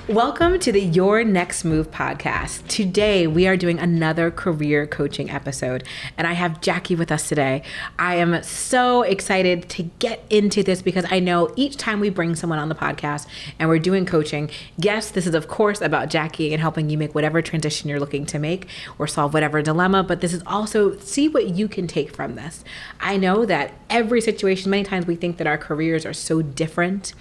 Welcome to the Your Next Move podcast. Today, we are doing another career coaching episode, and I have Jackie with us today. I am so excited to get into this because I know each time we bring someone on the podcast and we're doing coaching, yes, this is of course about Jackie and helping you make whatever transition you're looking to make or solve whatever dilemma, but this is also see what you can take from this. I know that every situation, many times we think that our careers are so different,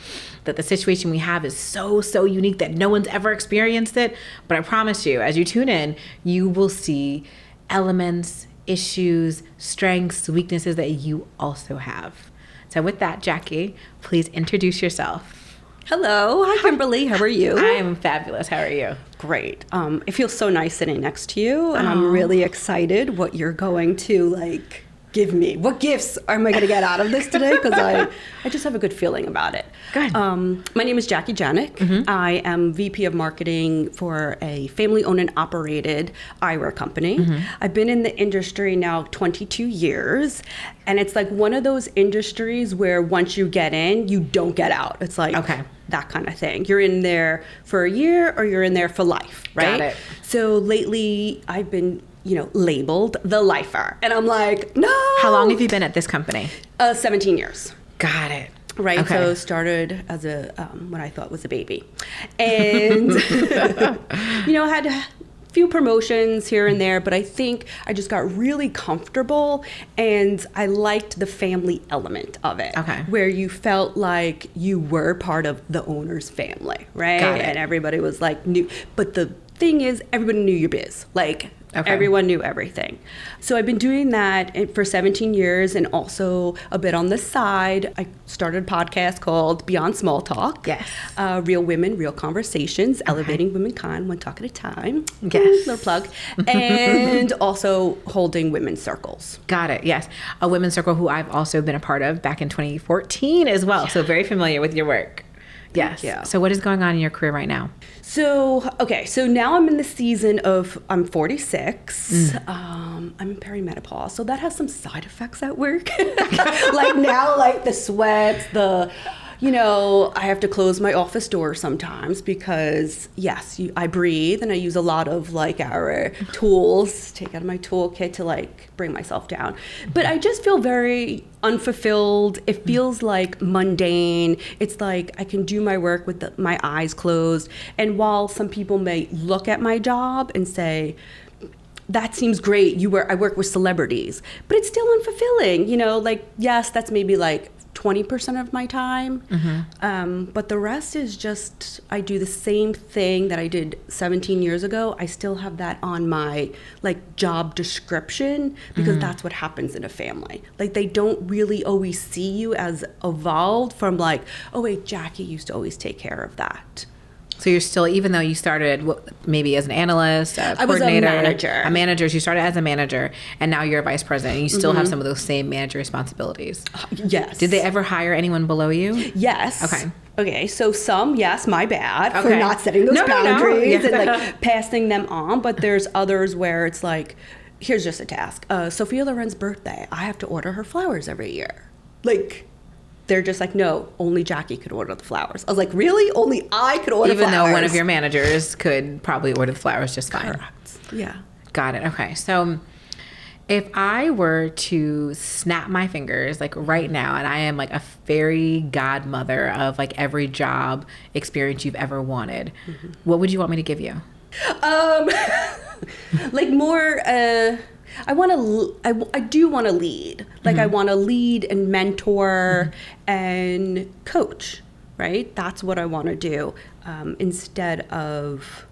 that the situation we have is so unique that no one's ever experienced it. But I promise you, as you tune in, you will see elements, issues, strengths, weaknesses that you also have. So with that, Jackie, please introduce yourself. Hello. Hi, Kimberly. How are you? I am fabulous. How are you? Great. It feels so nice sitting next to you, and I'm really excited what you're going to give me. What gifts am I going to get out of this today? Because I just have a good feeling about it. Good. My name is Jackie Janiec. Mm-hmm. I am VP of Marketing for a family-owned and operated eyewear company. Mm-hmm. I've been in the industry now 22 years, and it's like one of those industries where once you get in, you don't get out. It's like that kind of thing. You're in there for a year or you're in there for life, right? Got it. So lately, I've been labeled the lifer. And I'm like, no. How long have you been at this company? 17 years. Got it. Right. Okay. So started as when I thought was a baby. And, had a few promotions here and there, but I think I just got really comfortable and I liked the family element of it. Okay. Where you felt like you were part of the owner's family, right? Got it. And everybody was new. But the thing is, everybody knew your biz. Everyone knew everything. So I've been doing that for 17 years and also a bit on the side. I started a podcast called Beyond Small Talk. Yes. Real Women, Real Conversations, Elevating Womankind, one talk at a time. Yes. Little plug. And also holding women's circles. Got it. Yes. A women's circle who I've also been a part of back in 2014 as well. Yeah. So very familiar with your work. Yes. Yeah. So what is going on in your career right now? So now I'm in the season of, I'm 46. I'm in perimenopause. So that has some side effects at work. The sweats, I have to close my office door sometimes because, yes, I breathe and I use a lot of our tools, take out of my toolkit to bring myself down. But I just feel very unfulfilled. It feels mundane. It's I can do my work with my eyes closed. And while some people may look at my job and say, that seems great, I work with celebrities, but it's still unfulfilling. Yes, that's maybe 20% of my time. Mm-hmm. But the rest is just, I do the same thing that I did 17 years ago. I still have that on my job description because that's what happens in a family. They don't really always see you as evolved from oh wait, Jackie used to always take care of that. So you're still, even though you started maybe as an analyst, a coordinator, a manager. So you started as a manager and now you're a vice president and you still have some of those same manager responsibilities. Yes. Did they ever hire anyone below you? Yes. Okay, so some, yes, my bad for not setting those boundaries and passing them on. But there's others where it's here's just a task. Sophia Loren's birthday, I have to order her flowers every year. They're just no, only Jackie could order the flowers. I was really? Only I could order flowers? Even though one of your managers could probably order the flowers just fine. Correct. Yeah. Got it. Okay. So if I were to snap my fingers right now, and I am a fairy godmother of every job experience you've ever wanted, what would you want me to give you? More... I do want to lead. I want to lead and mentor and coach, right? That's what I want to do. Instead of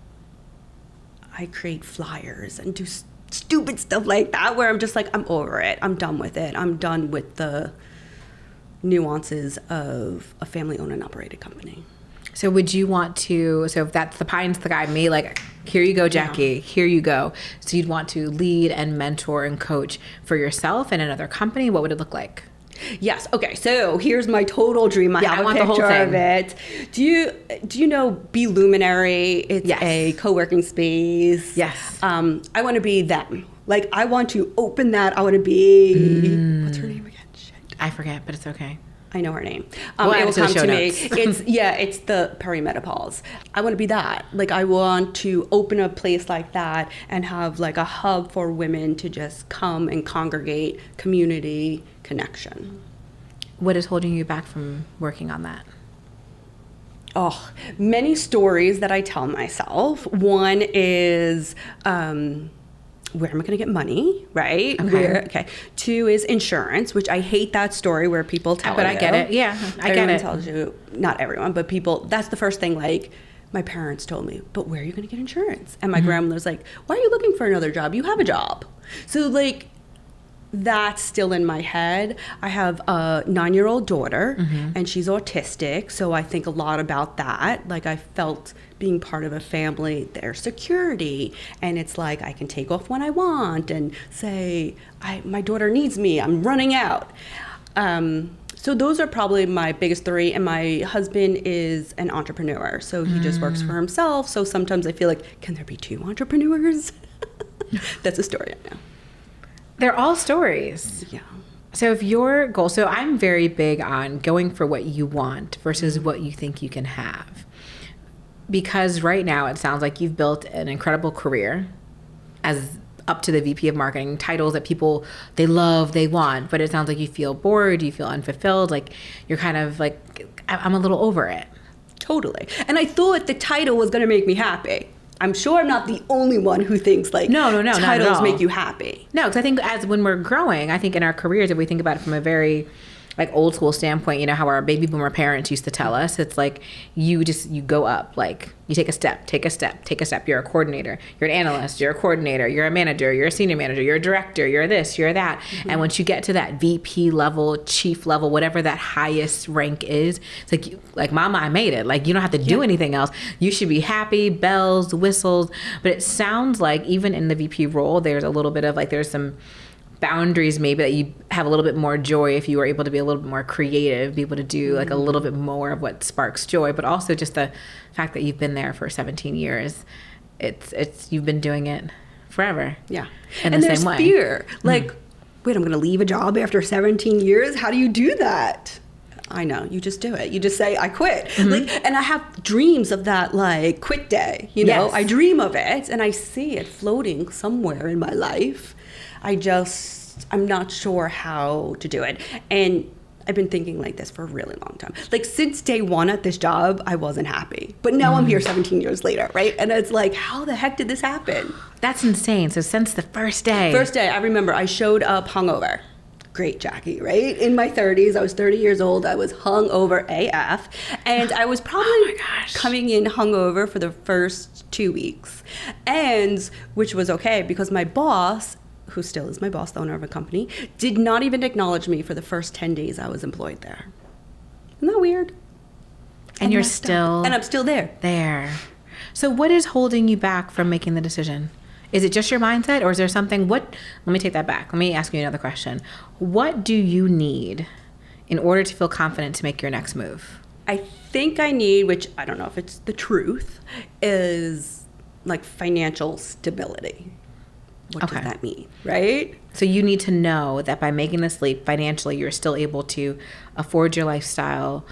I create flyers and do stupid stuff like that where I'm just I'm over it. I'm done with it. I'm done with the nuances of a family-owned and operated company. So would you want to, so if that's the pie in the sky, me, here you go, Jackie, here you go. So you'd want to lead and mentor and coach for yourself and another company. What would it look like? Yes. Okay. So here's my total dream. I have a picture of it. Do you know Be Luminary? It's a co-working space. Yes. I want to be them. I want to open that. I want to be, what's her name again? Shit. I forget, but it's okay. I know her name. We'll it add will it to the come show to me. notes. It's the perimenopause. I want to be that. Like, I want to open a place like that and have like a hub for women to just come and congregate, community, connection. What is holding you back from working on that? Oh, many stories that I tell myself. One is, where am I going to get money, right? Okay. Two is insurance, which I hate that story where people tell you. But I get it. Yeah, I get Everyone it. tells you, not everyone, but people, that's the first thing, like, my parents told me, but where are you going to get insurance? And my grandmother's like, why are you looking for another job? You have a job. So, like, that's still in my head. I have a 9-year-old daughter, and she's autistic, so I think a lot about that. Like, I felt being part of a family, their security, and it's like I can take off when I want and say, my daughter needs me, I'm running out. So those are probably my biggest three, and my husband is an entrepreneur, so he just works for himself, so sometimes I feel like, can there be two entrepreneurs? That's a story I know. They're all stories. Yeah. So if your goal, so I'm very big on going for what you want versus what you think you can have. Because right now it sounds like you've built an incredible career as up to the VP of marketing, titles that people, they love, they want, but it sounds like you feel bored, you feel unfulfilled, like you're kind of like, I'm a little over it. Totally. And I thought the title was going to make me happy. I'm sure I'm not the only one who thinks like no, titles make you happy. No, because I think as when we're growing, I think in our careers, if we think about it from a very like old school standpoint, you know how our baby boomer parents used to tell us, it's like you go up, like you take a step, take a step, take a step. You're a coordinator, you're an analyst, you're a coordinator, you're a manager, you're a senior manager, you're a director, you're this, you're that. And once you get to that VP level, chief level, whatever that highest rank is, it's like mama, I made it. Like you don't have to do anything else. You should be happy, bells, whistles. But it sounds like even in the VP role, there's a little bit of like, there's some boundaries maybe that you have a little bit more joy if you were able to be a little bit more creative, be able to do like a little bit more of what sparks joy, but also just the fact that you've been there for 17 years. It's you've been doing it forever. Yeah. In and the there's same way. fear. Like, wait, I'm going to leave a job after 17 years? How do you do that? I know, you just do it. You just say, I quit. Like, and I have dreams of that, like, quit day, you know? Yes. I dream of it, and I see it floating somewhere in my life. I'm not sure how to do it. And I've been thinking like this for a really long time. Like since day one at this job, I wasn't happy. But now I'm here 17 years later, right? And it's like, how the heck did this happen? That's insane. So since the first day. First day, I remember I showed up hungover. Great, Jackie, right? In my 30s, I was 30 years old. I was hungover AF. And I was probably coming in hungover for the first 2 weeks. And which was okay because my boss, who still is my boss, the owner of a company, did not even acknowledge me for the first 10 days I was employed there. Isn't that weird? And you're still... And I'm still there. There. So what is holding you back from making the decision? Is it just your mindset or is there something... Let me take that back. Let me ask you another question. What do you need in order to feel confident to make your next move? I think I need, which I don't know if it's the truth, is like financial stability. What does that mean, right? So you need to know that by making this leap financially, you're still able to afford your lifestyle,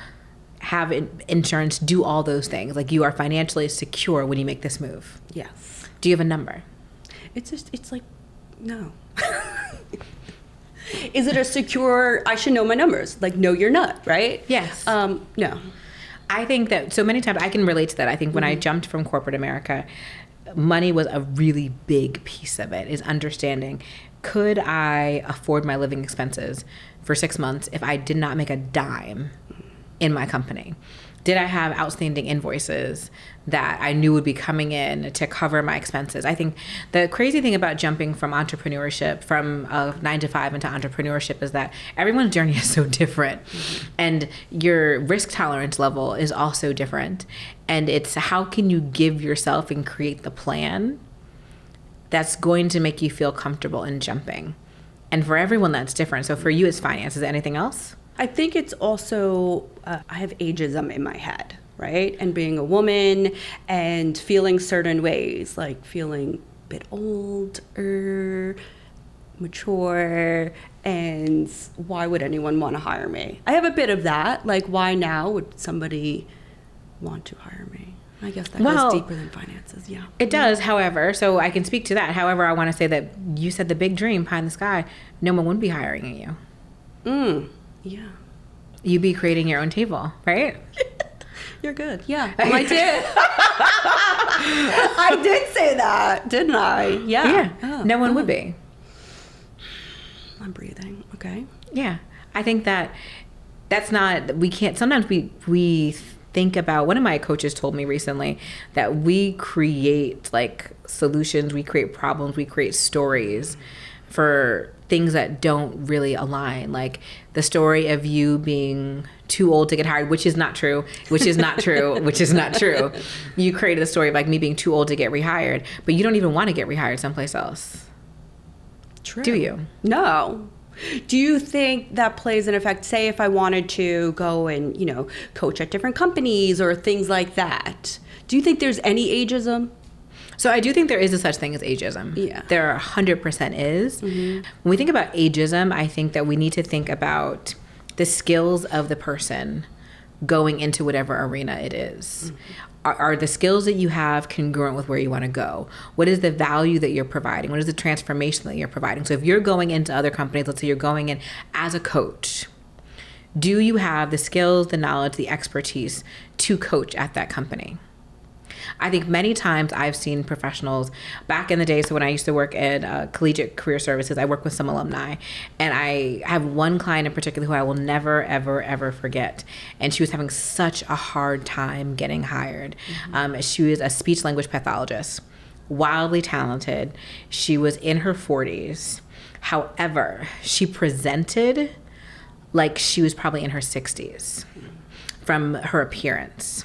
have insurance, do all those things. Like you are financially secure when you make this move. Yes. Do you have a number? It's like, no. Is it a secure, I should know my numbers. Like, no, you're not, right? Yes. No. I think that so many times I can relate to that. I think when I jumped from corporate America, money was a really big piece of it, is understanding, could I afford my living expenses for 6 months if I did not make a dime in my company? Did I have outstanding invoices that I knew would be coming in to cover my expenses? I think the crazy thing about jumping from entrepreneurship, from 9 to 5 into entrepreneurship, is that everyone's journey is so different. And your risk tolerance level is also different. And it's how can you give yourself and create the plan that's going to make you feel comfortable in jumping. And for everyone, that's different. So for you, it's finance. Is there anything else? I think it's also, I have ageism in my head, right? And being a woman and feeling certain ways, like feeling a bit older, mature, And why would anyone want to hire me? I have a bit of that. Like, why now would somebody want to hire me? I guess that goes deeper than finances. Yeah. It does, however, so I can speak to that. However, I want to say that you said the big dream, pie in the sky, no one would be hiring you. Yeah. You'd be creating your own table, right? You're good. Yeah. I did. I did say that, didn't I? Yeah. Yeah. Oh, no one would be. I'm breathing. Okay. Yeah. I think that's not, we can't, sometimes we think about, one of my coaches told me recently that we create like solutions, we create problems, we create stories for things that don't really align. Like the story of you being too old to get hired, which is not true. You created the story of like me being too old to get rehired, but you don't even want to get rehired someplace else. True. Do you? No. Do you think that plays an effect? Say if I wanted to go and, coach at different companies or things like that. Do you think there's any ageism? So I do think there is a such thing as ageism. Yeah. There 100% is. Mm-hmm. When we think about ageism, I think that we need to think about the skills of the person going into whatever arena it is. Mm-hmm. Are the skills that you have congruent with where you want to go? What is the value that you're providing? What is the transformation that you're providing? So if you're going into other companies, let's say you're going in as a coach, do you have the skills, the knowledge, the expertise to coach at that company? I think many times I've seen professionals back in the day. So when I used to work at Collegiate Career Services, I worked with some alumni, and I have one client in particular who I will never, ever, ever forget. And she was having such a hard time getting hired. Mm-hmm. She was a speech language pathologist, wildly talented. She was in her 40s. However, she presented like she was probably in her 60s from her appearance.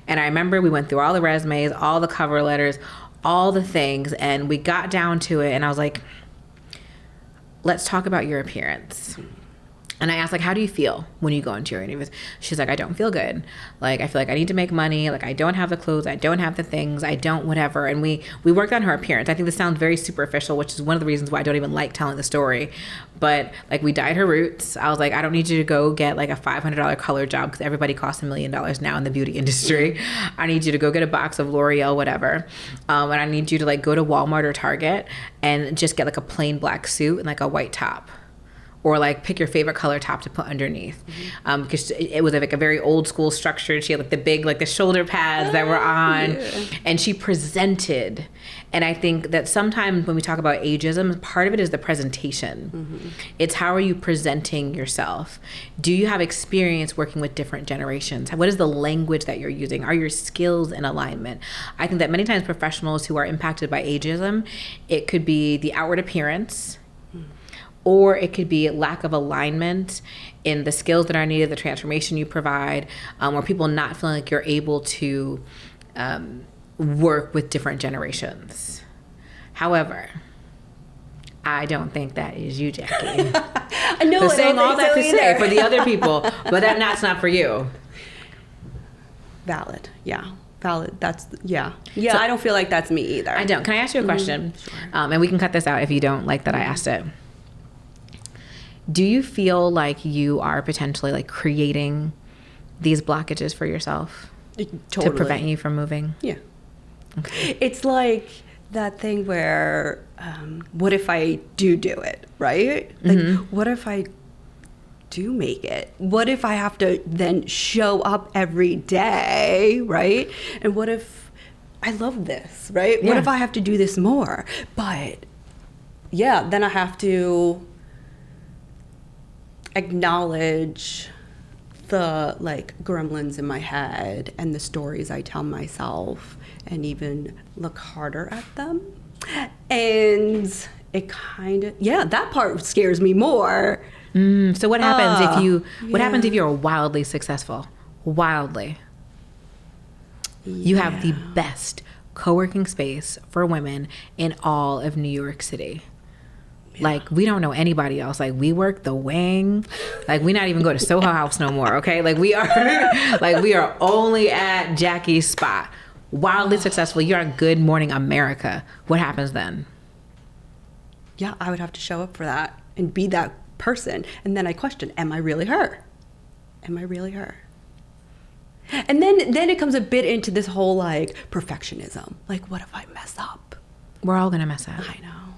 And I remember we went through all the resumes, all the cover letters, all the things, and we got down to it, and I was like, let's talk about your appearance. And I asked, like, how do you feel when you go into your interviews? She's like, I don't feel good. Like, I feel like I need to make money. Like, I don't have the clothes. I don't have the things. I don't whatever. And we worked on her appearance. I think this sounds very superficial, which is one of the reasons why I don't even like telling the story. But, like, we dyed her roots. I was like, I don't need you to go get, like, a $500 color job because everybody costs $1 million now in the beauty industry. I need you to go get a box of L'Oreal, whatever. And I need you to, like, go to Walmart or Target and just get, like, a plain black suit and, like, a white top. Or like pick your favorite color top to put underneath, because it was like a very old school structure. She had like the big, like the shoulder pads that were on, and she presented. And I think that sometimes when we talk about ageism, part of it is the presentation. Mm-hmm. It's how are you presenting yourself? Do you have experience working with different generations? What is the language that you're using? Are your skills in alignment? I think that many times professionals who are impacted by ageism, it could be the outward appearance, or it could be lack of alignment in the skills that are needed, the transformation you provide, or people not feeling like you're able to work with different generations. However, I don't think that is you, Jackie. I know. So saying all that to say for the other people, but that's not for you. Valid. Yeah. Valid. Yeah. So, I don't feel like that's me either. I don't. Can I ask you a question? Sure. And we can cut this out if you don't like that I asked it. Do you feel like you are potentially like creating these blockages for yourself to prevent you from moving? Yeah. Okay. It's like that thing where, what if I do it, right? Like, what if I do make it? What if I have to then show up every day, right? And what if I love this, right? Yeah. What if I have to do this more? But yeah, then I have to acknowledge the like gremlins in my head and the stories I tell myself and even look harder at them. And it kind of, that part scares me more. So what happens what happens if you're wildly successful? Wildly. You have the best co-working space for women in all of New York City. Yeah. Like, we don't know anybody else. Like, we work the wing. Like, we not even go to Soho House no more, okay? Like, we are only at Jackie's spot. Wildly successful. You're on Good Morning America. What happens then? Yeah, I would have to show up for that and be that person. And then I question, am I really her? Am I really her? And then it comes a bit into this whole like perfectionism. Like, what if I mess up? We're all gonna mess up. I know.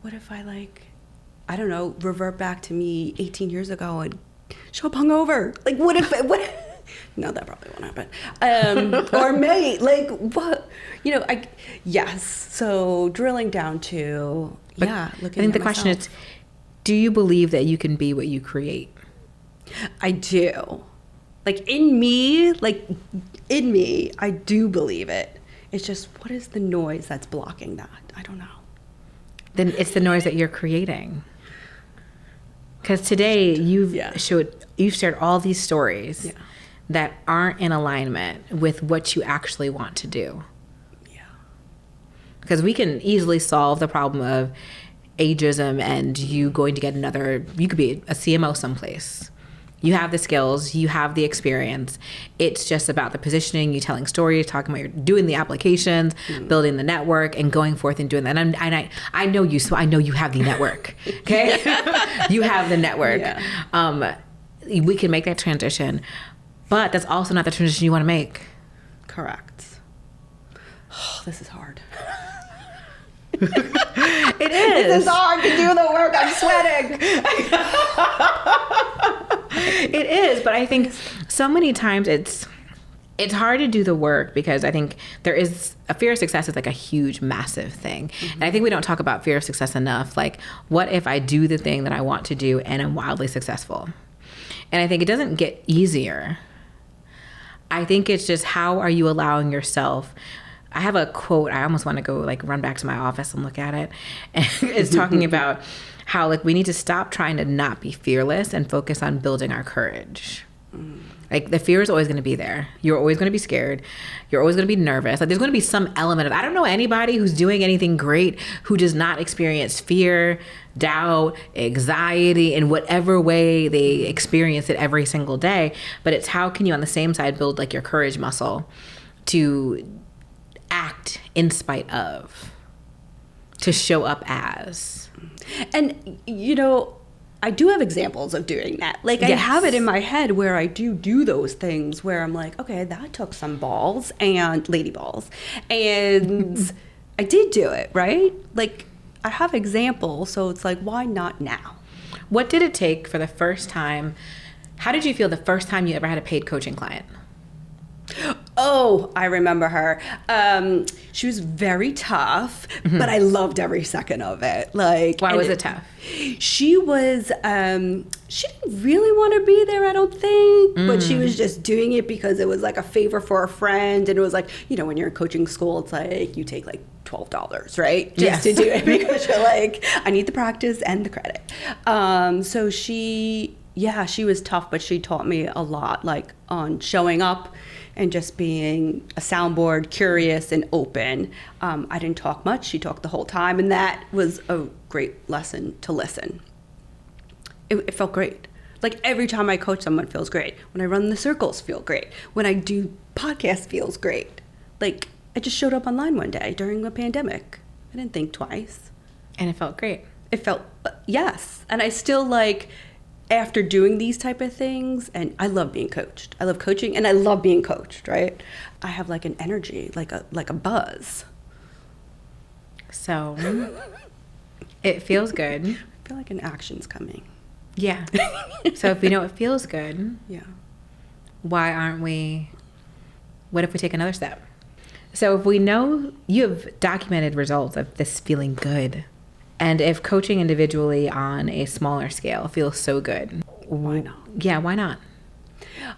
What if I like, I don't know, revert back to me 18 years ago and show up hungover? Like, what if no, that probably won't happen. Or may, like, what, yes. So drilling down to, looking I think at the question is, do you believe that you can be what you create? I do. Like in me, I do believe it. It's just, what is the noise that's blocking that? I don't know. Then it's the noise that you're creating. Because today you've shared all these stories that aren't in alignment with what you actually want to do. Yeah. Because we can easily solve the problem of ageism and you going to get you could be a CMO someplace. You have the skills, you have the experience. It's just about the positioning, you telling stories, talking about you're doing the applications, building the network, and going forth and doing that. And I know you, so I know you have the network. Okay, you have the network. Yeah. We can make that transition, but that's also not the transition you want to make. Correct. Oh, this is hard. It is. This is hard to do the work. I'm sweating. It is, but I think so many times it's hard to do the work because I think there is a fear of success is like a huge, massive thing. Mm-hmm. And I think we don't talk about fear of success enough. Like, what if I do the thing that I want to do and I'm wildly successful? And I think it doesn't get easier. I think it's just, how are you allowing yourself? I have a quote. I almost want to go like run back to my office and look at it. And it's talking about how like we need to stop trying to not be fearless and focus on building our courage. Like the fear is always going to be there. You're always going to be scared. You're always going to be nervous. Like there's going to be some element of, I don't know anybody who's doing anything great who does not experience fear, doubt, anxiety in whatever way they experience it every single day. But it's how can you on the same side build like your courage muscle to act in spite of, to show up as. And, I do have examples of doing that. Like, yes. I have it in my head where I do those things where I'm like, okay, that took some balls and lady balls. And I did do it, right? Like, I have examples, so it's like, why not now? What did it take for the first time? How did you feel the first time you ever had a paid coaching client? Oh, I remember her. She was very tough, but I loved every second of it. Like, why was it tough? She was, she didn't really want to be there, I don't think, but she was just doing it because it was like a favor for a friend. And it was like, when you're in coaching school, it's like you take like $12, right? Just to do it because you're like, I need the practice and the credit. So she was tough, but she taught me a lot, like on showing up and just being a soundboard, curious and open. I didn't talk much. She talked the whole time. And that was a great lesson to listen. It felt great. Like every time I coach someone, it feels great. When I run the circles, feel great. When I do podcasts, feels great. Like I just showed up online one day during the pandemic. I didn't think twice. And it felt great. It felt, yes. And I still like, after doing these type of things, and I love being coached. I love coaching and I love being coached, right? I have like an energy, like a buzz. So it feels good. I feel like an action's coming. Yeah. So if we know it feels good, why aren't we, what if we take another step? So if we know you have documented results of this feeling good, and if coaching individually on a smaller scale feels so good, why not? Yeah, why not?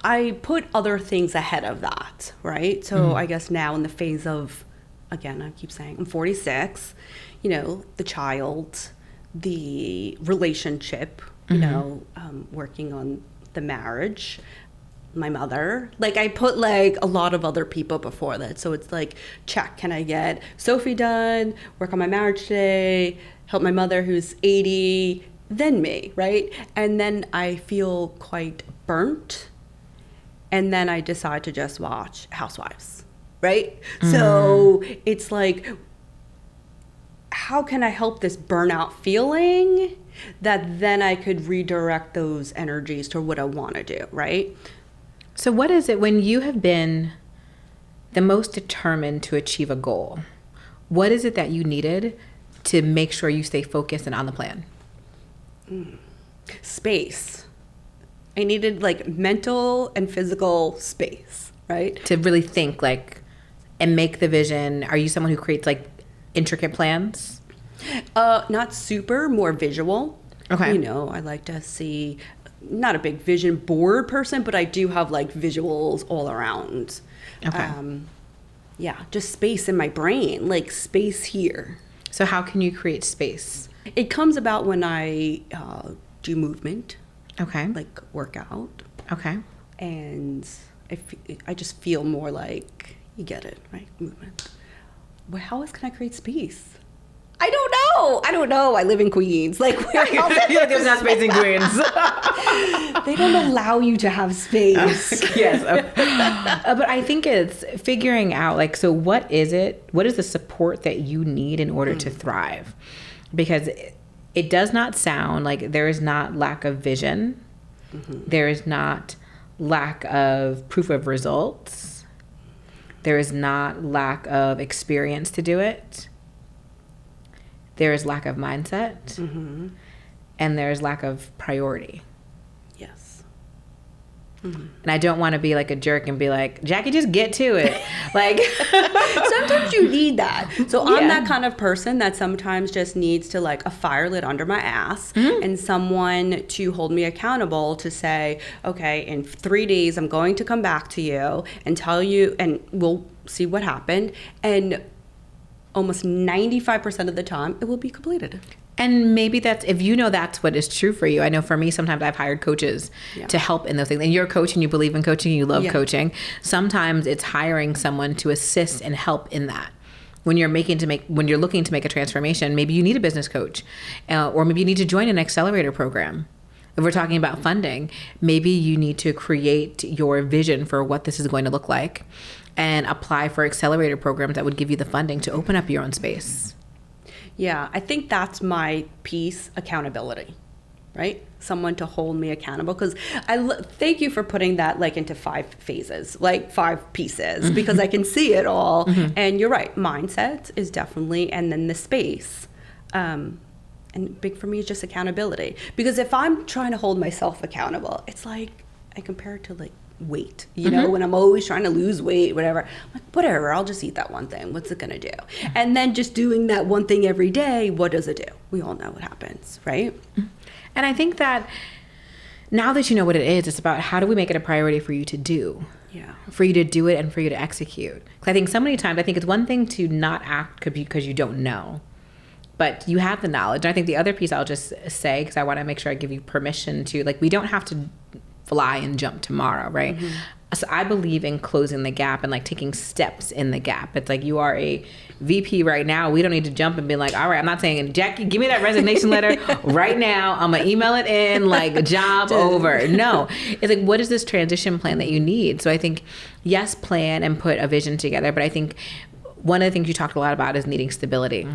I put other things ahead of that, right? So I guess now in the phase of, again, I keep saying I'm 46, the child, the relationship, working on the marriage, my mother. Like I put like a lot of other people before that. So it's like, check, can I get Sophie done, work on my marriage today, help my mother who's 80, then me, right? And then I feel quite burnt. And then I decide to just watch Housewives, right? So it's like, how can I help this burnout feeling that then I could redirect those energies to what I want to do, right? So what is it when you have been the most determined to achieve a goal? What is it that you needed to make sure you stay focused and on the plan? Space. I needed like mental and physical space, right? To really think like and make the vision. Are you someone who creates like intricate plans? Not super, more visual. Okay. You know, I like to see, not a big vision board person, but I do have like visuals all around. Okay. Yeah, just space in my brain, like space here. So how can you create space? It comes about when I do movement, Okay. like workout, Okay. and I just feel more like, you get it, right? Movement. Well, how else can I create space? I don't know. I live in Queens. Like, where else? There's not space in Queens. They don't allow you to have space. Yes. But I think it's figuring out, like, so what is the support that you need in order to thrive? Because it does not sound like there is not lack of vision. Mm-hmm. There is not lack of proof of results. There is not lack of experience to do it. There is lack of mindset. Mm-hmm. And there's lack of priority. Yes. Mm-hmm. And I don't want to be like a jerk and be like, Jackie, just get to it. Like, sometimes you need that. So I'm that kind of person that sometimes just needs to like a fire lit under my ass, and someone to hold me accountable to say, okay, in 3 days, I'm going to come back to you and tell you, and we'll see what happened. And almost 95% of the time, it will be completed. And maybe that's, if you know that's what is true for you. I know for me, sometimes I've hired coaches to help in those things. And you're a coach and you believe in coaching and you love coaching. Sometimes it's hiring someone to assist and help in that. When you're looking to make a transformation, maybe you need a business coach, or maybe you need to join an accelerator program. If we're talking about funding, maybe you need to create your vision for what this is going to look like and apply for accelerator programs that would give you the funding to open up your own space. Yeah, I think that's my piece, accountability, right? Someone to hold me accountable. Because thank you for putting that like into 5 phases, like 5 pieces, because I can see it all. Mm-hmm. And you're right, mindset is definitely, and then the space. And big for me is just accountability. Because if I'm trying to hold myself accountable, it's like I compare it to like weight, you know, when I'm always trying to lose weight, whatever, I'm like, whatever, I'll just eat that one thing. What's it going to do? And then just doing that one thing every day, what does it do? We all know what happens, right? And I think that now that you know what it is, it's about how do we make it a priority for you to do? Yeah. For you to do it and for you to execute. Because I think so many times, I think it's one thing to not act because you don't know. But you have the knowledge. And I think the other piece I'll just say, because I want to make sure I give you permission to, like, we don't have to fly and jump tomorrow, right? Mm-hmm. So I believe in closing the gap and like taking steps in the gap. It's like you are a VP right now. We don't need to jump and be like, all right, I'm not saying, Jackie, give me that resignation letter right now. I'm going to email it in, like, job over. No. It's like, what is this transition plan that you need? So I think, yes, plan and put a vision together. But I think one of the things you talked a lot about is needing stability.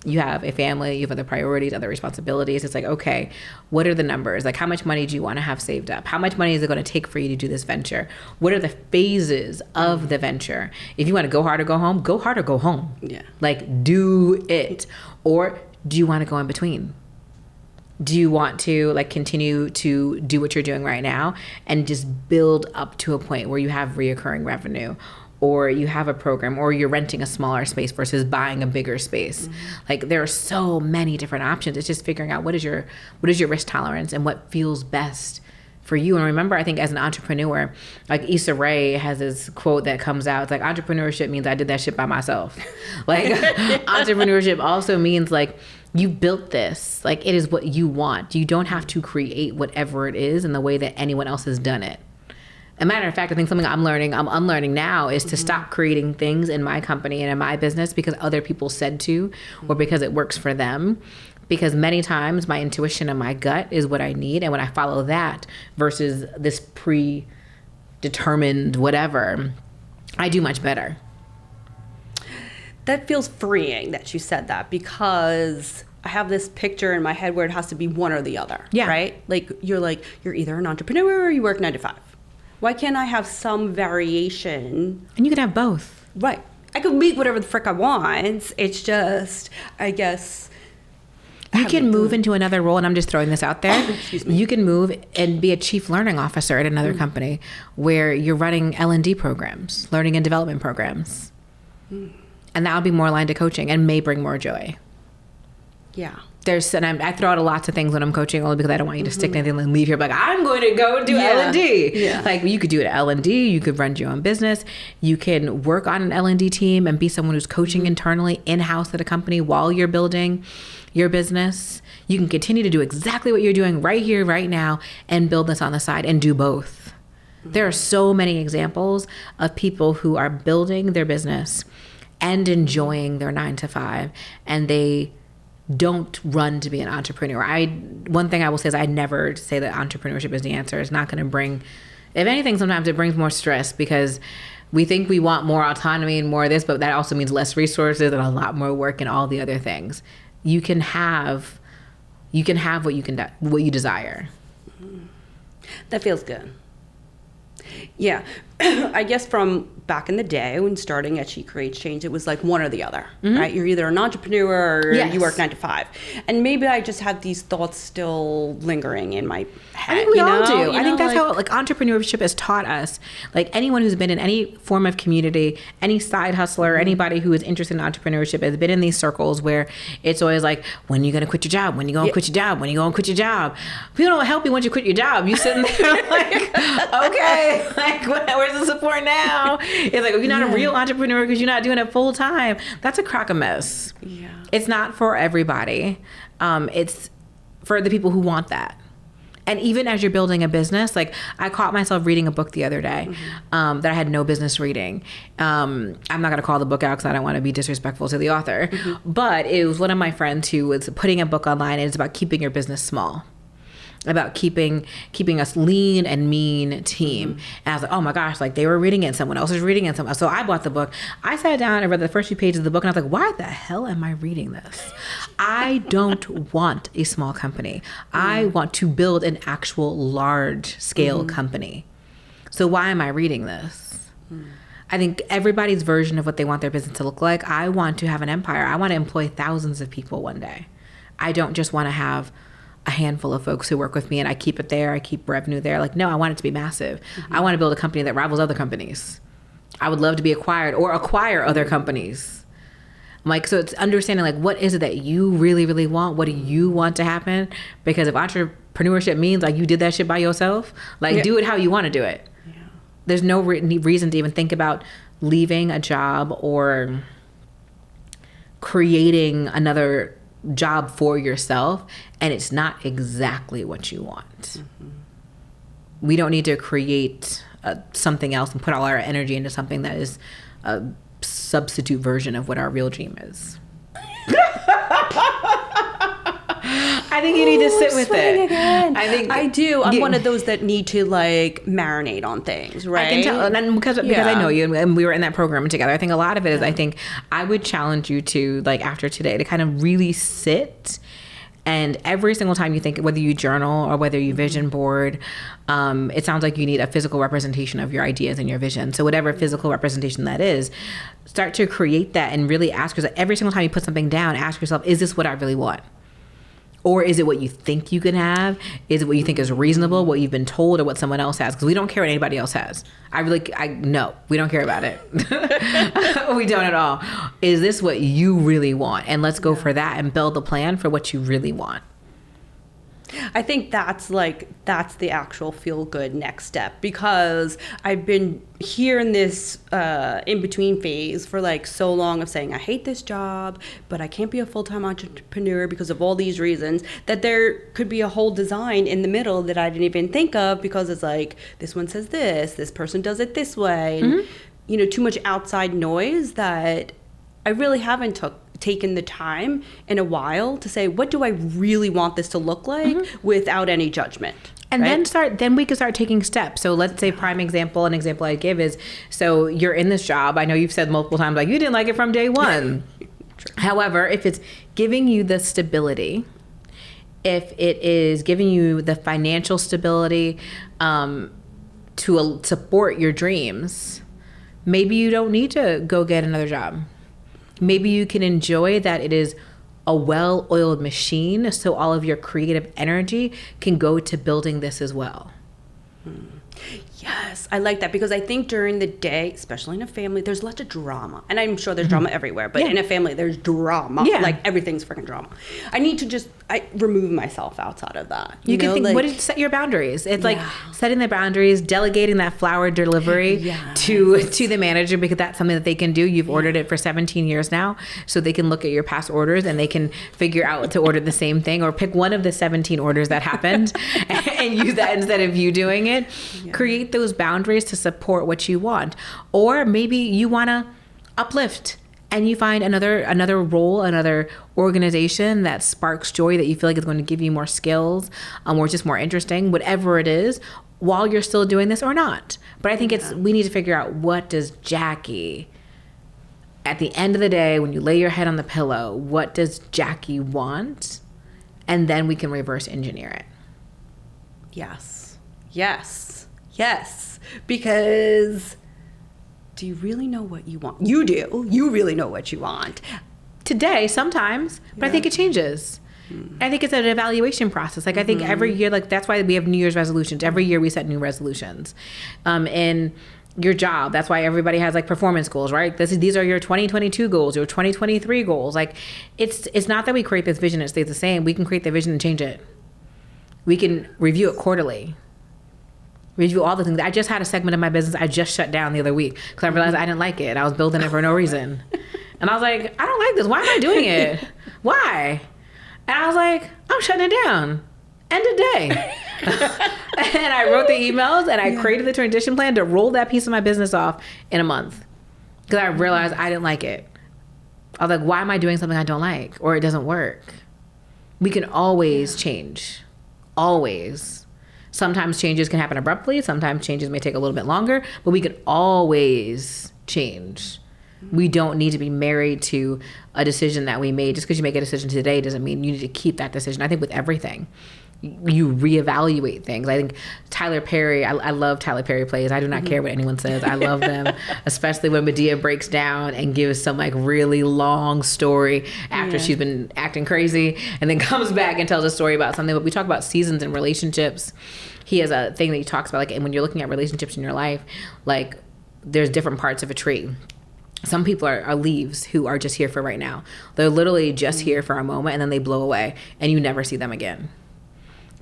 You have a family, you have other priorities, other responsibilities. It's like, okay, what are the numbers? Like, how much money do you want to have saved up? How much money is it going to take for you to do this venture? What are the phases of the venture? If you want to go hard or go home, go hard or go home. Yeah. Like, do it. Or do you want to go in between? Do you want to like continue to do what you're doing right now and just build up to a point where you have reoccurring revenue? Or you have a program, or you're renting a smaller space versus buying a bigger space. Mm-hmm. Like, there are so many different options. It's just figuring out what is your risk tolerance and what feels best for you. And remember, I think as an entrepreneur, like Issa Rae has this quote that comes out. It's like, entrepreneurship means I did that shit by myself. Like, entrepreneurship also means like you built this. Like, it is what you want. You don't have to create whatever it is in the way that anyone else has done it. A matter of fact, I think something I'm unlearning now is to stop creating things in my company and in my business because other people said to, or because it works for them. Because many times my intuition and my gut is what I need. And when I follow that versus this predetermined whatever, I do much better. That feels freeing that you said that, because I have this picture in my head where it has to be one or the other. Yeah. Right? You're either an entrepreneur or you work 9 to 5. Why can't I have some variation? And you can have both. Right. I could make whatever the frick I want. It's just, I guess. You can move into another role, and I'm just throwing this out there. Excuse me. You can move and be a chief learning officer at another company where you're running L&D programs, learning and development programs. And that would be more aligned to coaching and may bring more joy. Yeah. I throw out lots of things when I'm coaching, only because I don't want you to stick to anything and leave here like, I'm going to go do L&D. Yeah. Like, you could do it at L&D. You could run your own business. You can work on an L&D team and be someone who's coaching internally in-house at a company while you're building your business. You can continue to do exactly what you're doing right here, right now, and build this on the side and do both. There are so many examples of people who are building their business and enjoying their 9 to 5, and they don't run to be an entrepreneur. One thing I will say is I never say that entrepreneurship is the answer. It's not going to bring, if anything, sometimes it brings more stress, because we think we want more autonomy and more of this, but that also means less resources and a lot more work and all the other things. You can have what you desire. That feels good. Yeah. I guess from back in the day when starting at She Creates Change, it was like one or the other, right? You're either an entrepreneur or you work 9 to 5. And maybe I just had these thoughts still lingering in my head. I think we all do. I think that's how entrepreneurship has taught us. Like, anyone who's been in any form of community, any side hustler, anybody who is interested in entrepreneurship has been in these circles where it's always like, when are you going to quit your job? When are you going to quit your job? When are you going to quit your job? People don't help you once you quit your job. You sitting there like, okay, like, where's the support now? It's like, if you're not a real entrepreneur because you're not doing it full time, that's a crock of mess. Yeah. It's It's not for everybody. It's for the people who want that. And even as you're building a business, like, I caught myself reading a book the other day that I had no business reading. I'm not going to call the book out because I don't want to be disrespectful to the author. But it was one of my friends who was putting a book online, and it's about keeping your business small, about keeping a lean and mean team. And I was like, oh my gosh, like, they were reading it and someone else is reading it. So I bought the book. I sat down and read the first few pages of the book, and I was like, why the hell am I reading this? I don't want a small company. I want to build an actual large scale company. So why am I reading this? I think everybody's version of what they want their business to look like. I want to have an empire. I want to employ thousands of people one day. I don't just want to have a handful of folks who work with me and I keep it there, I keep revenue there. Like, no, I want it to be massive. I want to build a company that rivals other companies. I would love to be acquired or acquire other companies. Like, so it's understanding, like, what is it that you really, really want? What do you want to happen? Because if entrepreneurship means, like, you did that shit by yourself, like, do it how you want to do it. Yeah. There's no reason to even think about leaving a job or creating another job for yourself, and it's not exactly what you want. We don't need to create something else and put all our energy into something that is a substitute version of what our real dream is. I think you need to sit with it. Again. I do. I'm one of those that need to, like, marinate on things, right? I can tell, and because I know you, and we were in that program together. I think a lot of it is, I think I would challenge you to, like, after today, to kind of really sit, and every single time you think, whether you journal or whether you vision board, it sounds like you need a physical representation of your ideas and your vision. So whatever physical representation that is, start to create that and really ask yourself, every single time you put something down, ask yourself, is this what I really want? Or is it what you think you can have? Is it what you think is reasonable, what you've been told, or what someone else has? Because we don't care what anybody else has. No, we don't care about it. We don't at all. Is this what you really want? And let's go for that and build a plan for what you really want. I think that's the actual feel good next step, because I've been here in this in between phase for like so long of saying I hate this job, but I can't be a full-time entrepreneur because of all these reasons, that there could be a whole design in the middle that I didn't even think of, because it's like, this one says this person does it this way, and too much outside noise that I really haven't taken the time in a while to say, what do I really want this to look like without any judgment? And right? then we can start taking steps. So let's say an example I give is, so you're in this job. I know you've said multiple times, like, you didn't like it from day one. However, if it's giving you the stability, if it is giving you the financial stability to support your dreams, maybe you don't need to go get another job. Maybe you can enjoy that it is a well-oiled machine, so all of your creative energy can go to building this as well. Yes, I like that, because I think during the day, especially in a family, there's lots of drama. And I'm sure there's drama everywhere, but in a family, there's drama. Yeah. Like, everything's freaking drama. I need to remove myself outside of that. You can think, what is set your boundaries? It's like setting the boundaries, delegating that flower delivery to the manager, because that's something that they can do. You've ordered it for 17 years now, so they can look at your past orders and they can figure out to order the same thing, or pick one of the 17 orders that happened and use that instead of you doing it. Create those boundaries to support what you want. Or maybe you want to uplift and you find another role, another organization that sparks joy, that you feel like is going to give you more skills, or just more interesting, whatever it is, while you're still doing this or not. But I think we need to figure out, what does Jackie, at the end of the day, when you lay your head on the pillow, what does Jackie want? And then we can reverse engineer it. Yes. Because do you really know what you want? You do. You really know what you want. Today, sometimes, but I think it changes. I think it's an evaluation process. Like, I think every year, like, that's why we have New Year's resolutions. Every year we set new resolutions. In your job, that's why everybody has like performance goals, right? These are your 2022 goals, your 2023 goals. Like, it's not that we create this vision and it stays the same. We can create the vision and change it. We can review it quarterly. Review all the things. I just had a segment of my business I just shut down the other week because I realized I didn't like it. I was building it for no reason. And I was like, I don't like this. Why am I doing it? Why? And I was like, I'm shutting it down. End of day. And I wrote the emails and I created the transition plan to roll that piece of my business off in a month. Because I realized I didn't like it. I was like, why am I doing something I don't like? Or it doesn't work. We can always change. Always. Sometimes changes can happen abruptly. Sometimes changes may take a little bit longer, but we can always change. We don't need to be married to a decision that we made. Just because you make a decision today doesn't mean you need to keep that decision. I think with everything, you reevaluate things. I think Tyler Perry, I love Tyler Perry plays. I do not care what anyone says. I love them, especially when Medea breaks down and gives some like really long story after she's been acting crazy and then comes back and tells a story about something. But we talk about seasons and relationships. He has a thing that he talks about, like, and when you're looking at relationships in your life, like, there's different parts of a tree. Some people are leaves who are just here for right now. They're literally just here for a moment and then they blow away and you never see them again.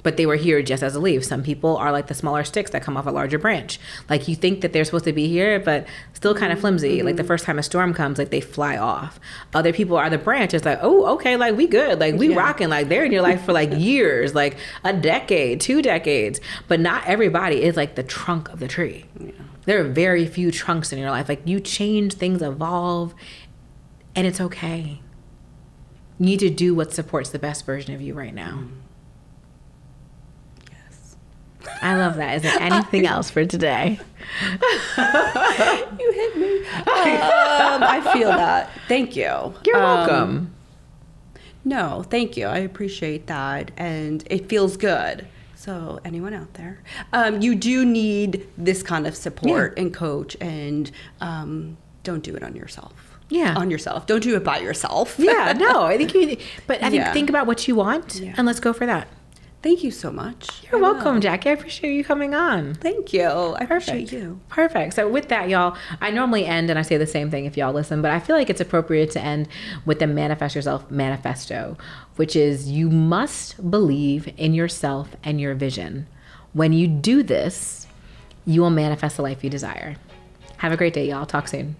But they were here just as a leaf. Some people are like the smaller sticks that come off a larger branch. Like, you think that they're supposed to be here, but still kind of flimsy. Like, the first time a storm comes, like, they fly off. Other people are the branches, like, oh, okay, like, we good. Like, we rocking. Like, they're in your life for, like, years, like, a decade, 2 decades. But not everybody is, like, the trunk of the tree. Yeah. There are very few trunks in your life. Like, you change, things evolve, and it's okay. You need to do what supports the best version of you right now. I love that. Is there anything else for today? You hit me. I feel that. Thank you. You're welcome. No, thank you. I appreciate that. And it feels good. So anyone out there, you do need this kind of support and coach, and don't do it on yourself. Yeah. On yourself. Don't do it by yourself. Yeah, no. I think think about what you want and let's go for that. Thank you so much. You're welcome, Jackie. I appreciate you coming on. Thank you. I appreciate you. Perfect. So with that, y'all, I normally end and I say the same thing if y'all listen, but I feel like it's appropriate to end with the Manifest Yourself Manifesto, which is, you must believe in yourself and your vision. When you do this, you will manifest the life you desire. Have a great day, y'all. Talk soon.